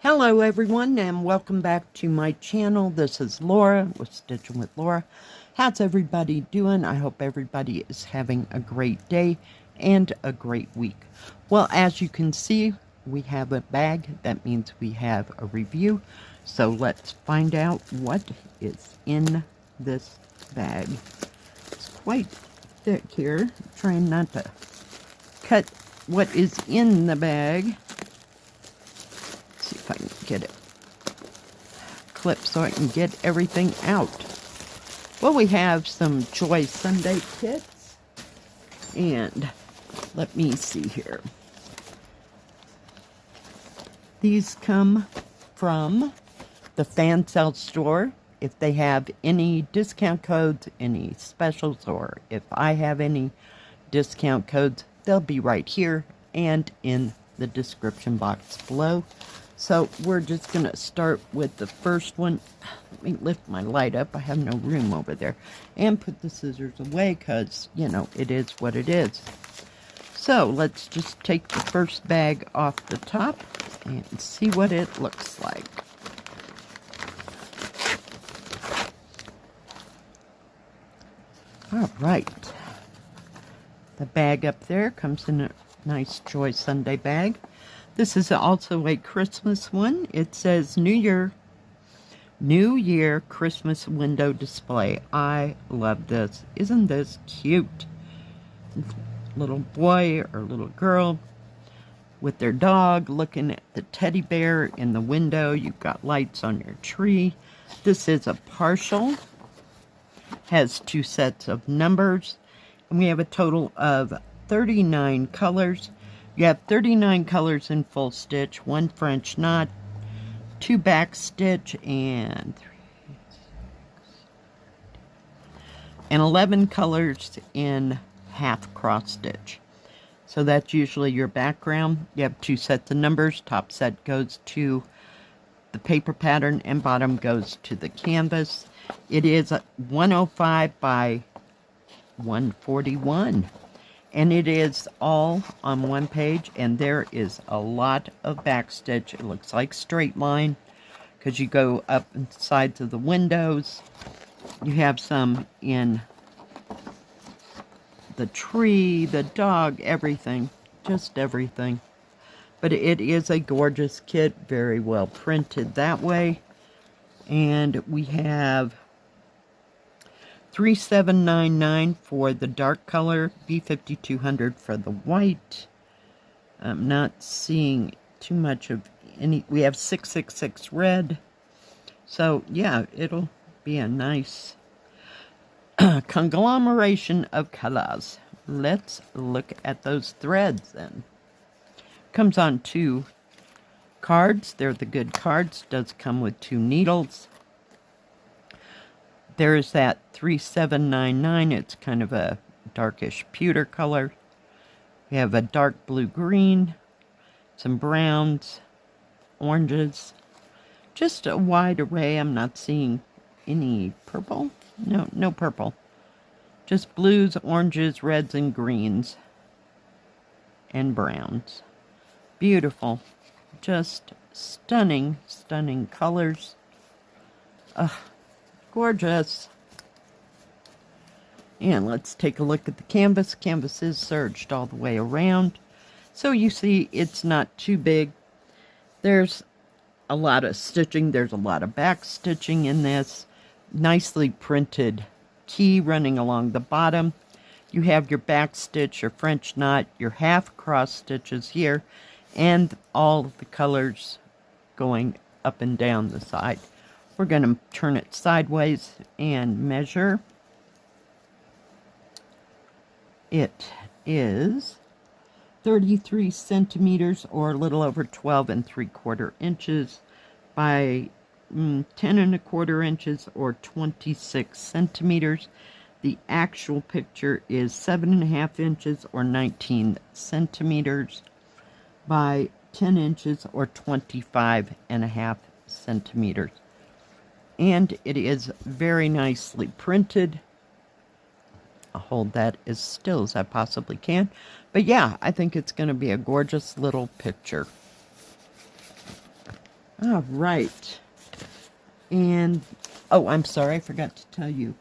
Hello everyone and welcome back to my channel. This is Laura with Stitching with Laura. How's everybody doing? I hope everybody is having a great day and a great week. Well, as you can see, we have a bag. That means we have a review. So let's find out what is in this bag. It's quite thick here. I'm trying not to cut what is in the bag. See if I can get it clip so I can get everything out. Well, we have some Joy Sunday kits, and let me see here. These come from the Fansells store. If they have any discount codes, any specials, or if I have any discount codes, they'll be right here and in the description box below. So we're just going to start with the first one. Let me lift my light up. I have no room over there. And put the scissors away because, you know, it is what it is. So let's just take the first bag off the top and see what it looks like. All right. The bag up there comes in a nice Joy Sunday bag. This is also a Christmas one. It says New Year Christmas window display. I love this. Isn't this cute? Little boy or little girl with their dog looking at the teddy bear in the window. You've got lights on your tree. This is a partial. Has 2 sets of numbers. And we have a total of 39 colors. You have 39 colors in full stitch, 1 French knot, 2 back stitch, and 11 colors in half cross stitch. So that's usually your background. You have 2 sets of numbers. Top set goes to the paper pattern and bottom goes to the canvas. It is 105 by 141. And it is all on one page, and there is a lot of back stitch. It looks like straight line because you go up the sides of the windows. You have some in the tree, the dog, everything, just everything. But it is a gorgeous kit, very well printed that way. And we have $37.99 for the dark color, B5200 for the white. I'm not seeing too much of any. We have 666 red. So yeah, it'll be a nice conglomeration of colors. Let's look at those threads then. Comes on 2 cards. They're the good cards. Does come with 2 needles. There's that 3799. It's kind of a darkish pewter color. We have a dark blue-green, some browns, oranges. Just a wide array. I'm not seeing any purple. No purple. Just blues, oranges, reds, and greens. And browns. Beautiful. Just stunning, stunning colors. Ugh. Gorgeous. And let's take a look at the canvas. Canvas is serged all the way around. So you see it's not too big. There's a lot of stitching. There's a lot of back stitching in this. Nicely printed key running along the bottom. You have your back stitch, your French knot, your half cross stitches here, and all the colors going up and down the side. We're going to turn it sideways and measure. It is 33 centimeters or a little over 12 3/4 inches by 10 1/4 inches or 26 centimeters. The actual picture is 7.5 inches or 19 centimeters by 10 inches or 25.5 centimeters. And it is very nicely printed. I'll hold that as still as I possibly can. But yeah, I think it's going to be a gorgeous little picture. All right. And, oh, I'm sorry, I forgot to tell you.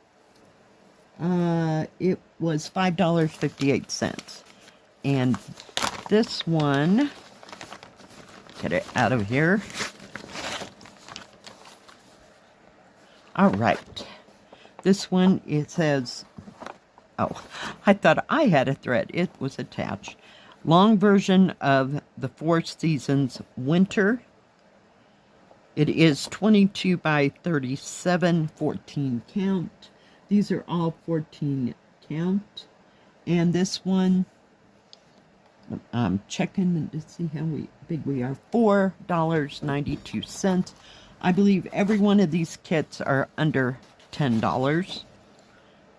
It was $5.58. And this one, get it out of here. All right. This one, it says, oh, I thought I had a thread. It was attached. Long version of the Four Seasons Winter. It is 22 by 37, 14 count. These are all 14 count. And this one, I'm checking to see how big we are. $4.92. I believe every one of these kits are under $10.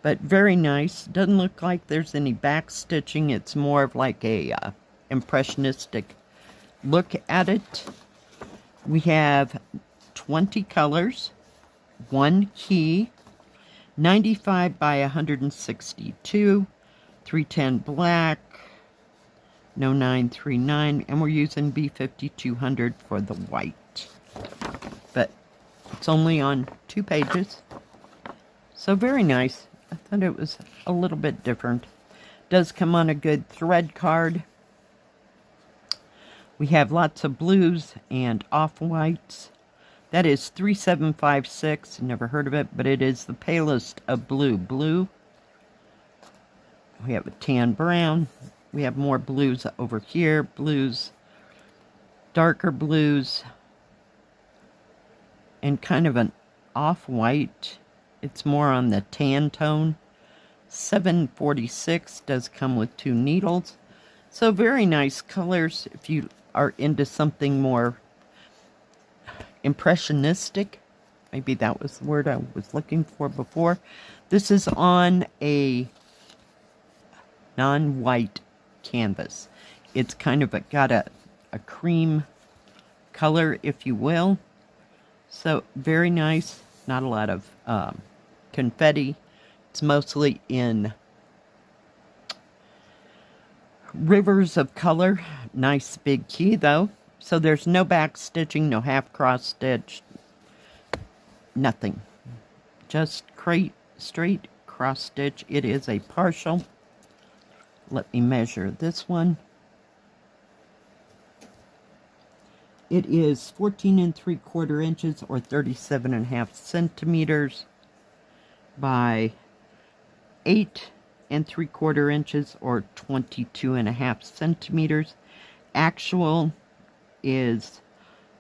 But very nice. Doesn't look like there's any back stitching. It's more of like a impressionistic look at it. We have 20 colors, 1 key, 95 by 162, 310 black, no 939, and we're using B5200 for the white. But it's only on 2 pages. So very nice. I thought it was a little bit different. Does come on a good thread card. We have lots of blues and off-whites. That is 3756. Never heard of it, but it is the palest of blue. Blue. We have a tan brown. We have more blues over here. Blues. Darker blues. And kind of an off-white. It's more on the tan tone. 746 does come with 2 needles. So very nice colors if you are into something more impressionistic. Maybe that was the word I was looking for before. This is on a non-white canvas. It's kind of got a cream color, if you will. So very nice. Not a lot of confetti. It's mostly in rivers of color. Nice big key though. So there's no back stitching, no half cross stitch, nothing. Just straight cross stitch. It is a partial. Let me measure this one. It is 14 3/4 inches or 37.5 centimeters by 8 3/4 inches or 22.5 centimeters. Actual is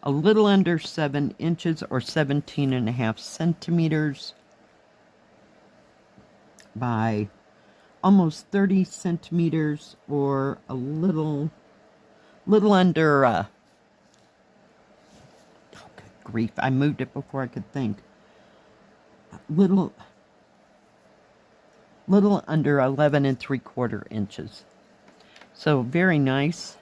a little under 7 inches or 17.5 centimeters by almost 30 centimeters or a little under oh, good grief, I moved it before I could think. Little under 11 3/4 inches. So very nice.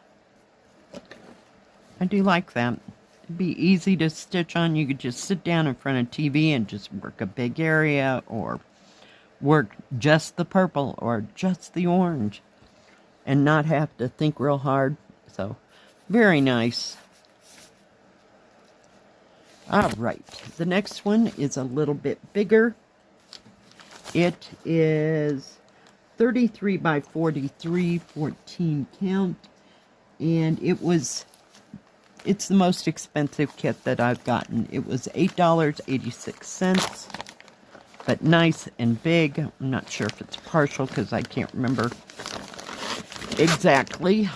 I do like that. It'd be easy to stitch on. You could just sit down in front of TV and just work a big area, or work just the purple or just the orange and not have to think real hard. So very nice. All right, the next one is a little bit bigger. It is 33 by 43, 14 count, and it's the most expensive kit that I've gotten. It was $8.86, but nice and big. I'm not sure if it's partial because I can't remember exactly.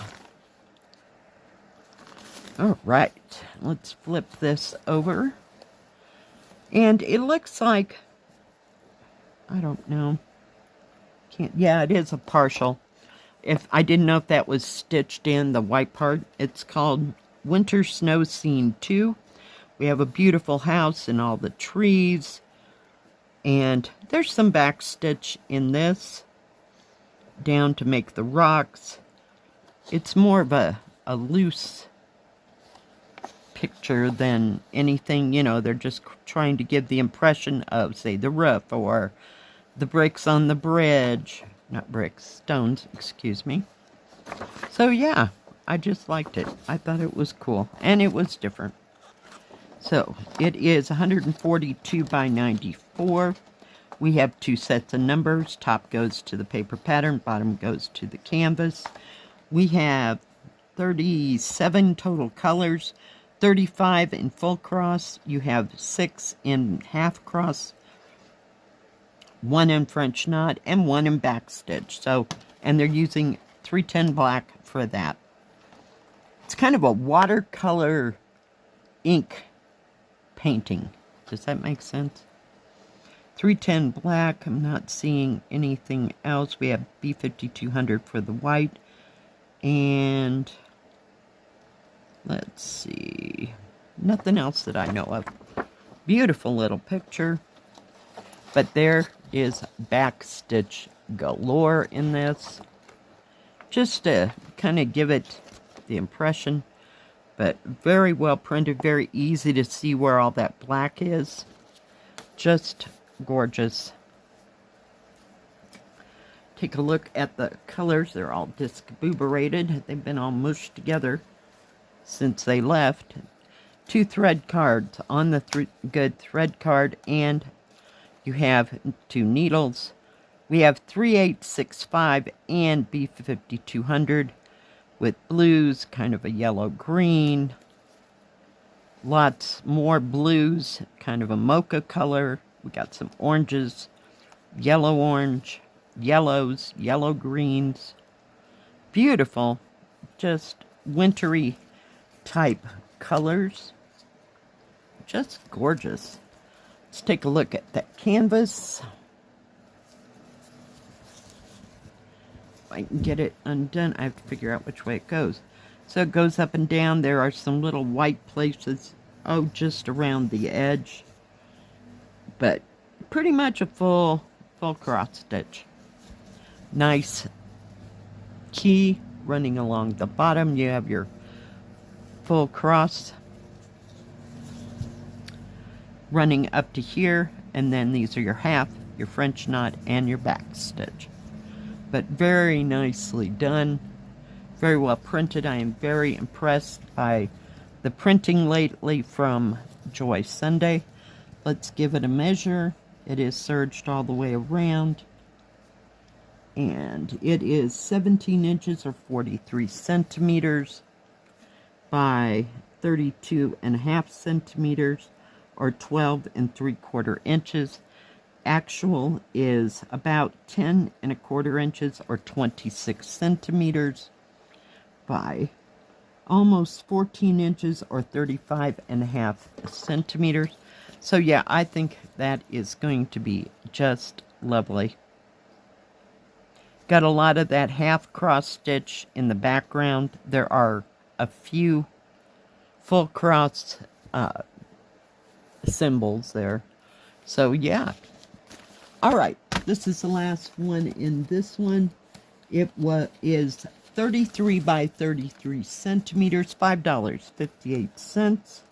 All right, let's flip this over. And it looks like, I don't know. Yeah, it is a partial. If I didn't know if that was stitched in the white part. It's called Winter Snow Scene 2. We have a beautiful house and all the trees. And there's some back stitch in this down to make the rocks. It's more of a loose picture than anything, you know. They're just trying to give the impression of, say, the roof or the bricks on the bridge. Not bricks, stones, excuse me. So yeah, I just liked it. I thought it was cool, and it was different. So it is 142 by 94. We have 2 sets of numbers. Top goes to the paper pattern, bottom goes to the canvas. We have 37 total colors, 35 in full cross. You have 6 in half cross, 1 in French knot, and 1 in backstitch. So, and they're using 310 black for that. It's kind of a watercolor ink painting. Does that make sense? 310 black. I'm not seeing anything else. We have B5200 for the white. And let's see. Nothing else that I know of. Beautiful little picture. But there is backstitch galore in this. Just to kind of give it the impression. But very well printed, very easy to see where all that black is. Just gorgeous. Take a look at the colors. They're all discombobulated. They've been all mushed together since they left. 2 thread cards on the good thread card, and you have 2 needles. We have 3865 and B5200. With blues, kind of a yellow-green. Lots more blues, kind of a mocha color. We got some oranges, yellow-orange, yellows, yellow-greens. Beautiful, just wintry type colors. Just gorgeous. Let's take a look at that canvas. I can get it undone. I have to figure out which way it goes. So it goes up and down. There are some little white places, just around the edge. But pretty much a full cross stitch. Nice key running along the bottom. You have your full cross running up to here, and then these are your half, your French knot, and your back stitch. But very nicely done, very well printed. I am very impressed by the printing lately from Joy Sunday. Let's give it a measure. It is serged all the way around, and it is 17 inches or 43 centimeters by 32.5 centimeters or 12 3/4 inches. Actual is about 10 1/4 inches or 26 centimeters by almost 14 inches or 35.5 centimeters. So yeah, I think that is going to be just lovely. Got a lot of that half cross stitch in the background. There are a few full cross symbols there. So yeah. All right, this is the last one in this one. It is 33 by 33 centimeters, $5.58.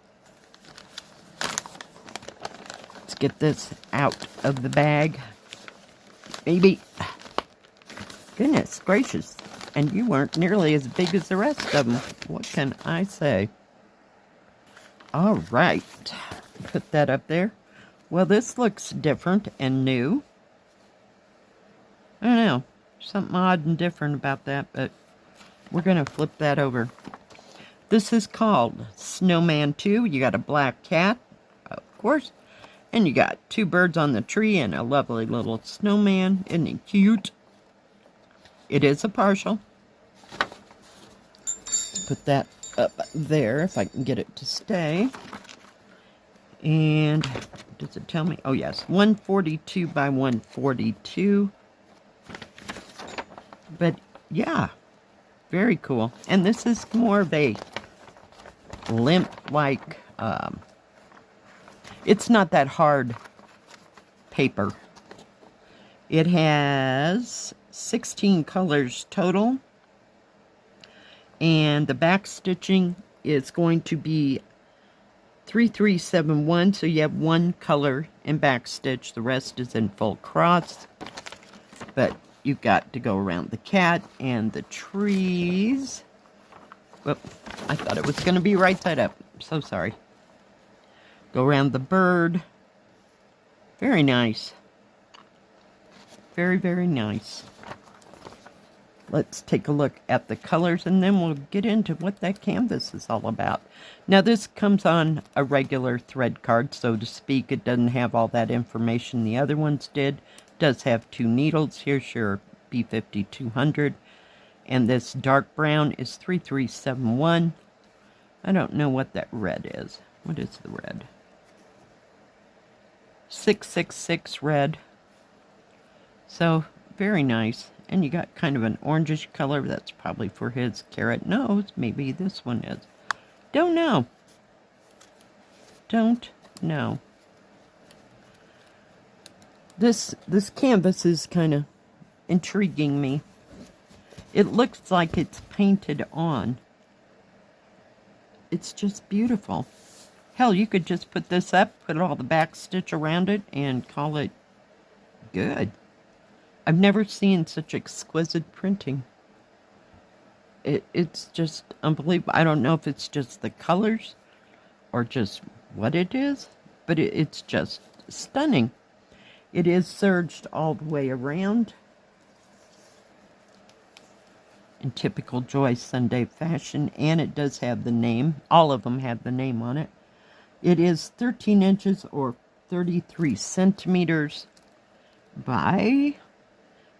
Let's get this out of the bag. Baby, goodness gracious, and you weren't nearly as big as the rest of them. What can I say? All right, put that up there. Well, this looks different and new. I don't know, something odd and different about that, but we're going to flip that over. This is called Snowman 2. You got a black cat, of course, and you got 2 birds on the tree and a lovely little snowman. Isn't he cute? It is a partial. Put that up there if I can get it to stay. And does it tell me? Oh, yes. 142 by 142. But, yeah. Very cool. And this is more of a limp, like, it's not that hard paper. It has 16 colors total. And the back stitching is going to be 3371, so you have 1 color in back stitch. The rest is in full cross. But you've got to go around the cat and the trees. Whoop, I thought it was going to be right side up. So sorry. Go around the bird. Very nice. Very, very nice. Let's take a look at the colors, and then we'll get into what that canvas is all about. Now, this comes on a regular thread card, so to speak. It doesn't have all that information the other ones did. It does have 2 needles. Here's your B50 200. And this dark brown is 3371. I don't know what that red is. What is the red? 666 red. So, very nice. And you got kind of an orangish color. That's probably for his carrot nose. Maybe this one is. Don't know. Don't know. This canvas is kind of intriguing me. It looks like it's painted on. It's just beautiful. Hell, you could just put this up, put all the back stitch around it, and call it good. I've never seen such exquisite printing. It's just unbelievable. I don't know if it's just the colors or just what it is, but it's just stunning. It is serged all the way around in typical Joy Sunday fashion, and it does have the name. All of them have the name on it. It is 13 inches or 33 centimeters by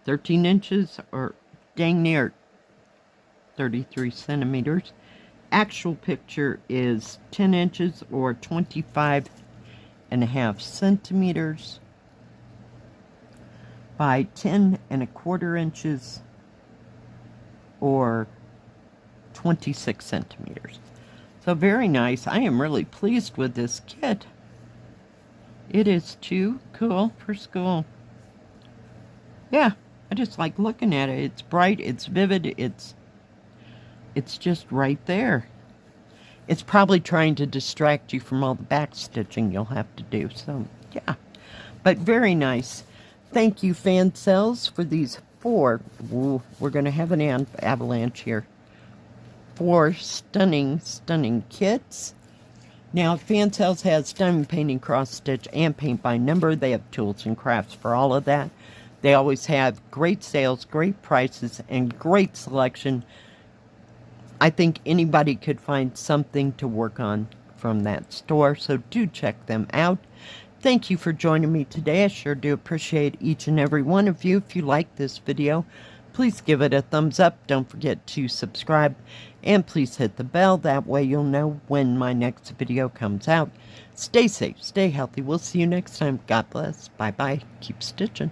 13 inches or dang near 33 centimeters. Actual picture is 10 inches or 25.5 centimeters by 10.25 inches or 26 centimeters. So very nice. I am really pleased with this kit. It is too cool for school. Yeah, I just like looking at it. It's bright, it's vivid, it's just right there. It's probably trying to distract you from all the back stitching you'll have to do. So, yeah. But very nice. Thank you, Fansells, for these 4. Ooh, we're going to have an avalanche here. 4 stunning, stunning kits. Now, Fansells has diamond painting, cross stitch, and paint by number. They have tools and crafts for all of that. They always have great sales, great prices, and great selection. I think anybody could find something to work on from that store, so do check them out. Thank you for joining me today. I sure do appreciate each and every one of you. If you like this video, please give it a thumbs up. Don't forget to subscribe, and please hit the bell. That way you'll know when my next video comes out. Stay safe, stay healthy. We'll see you next time. God bless. Bye-bye. Keep stitching.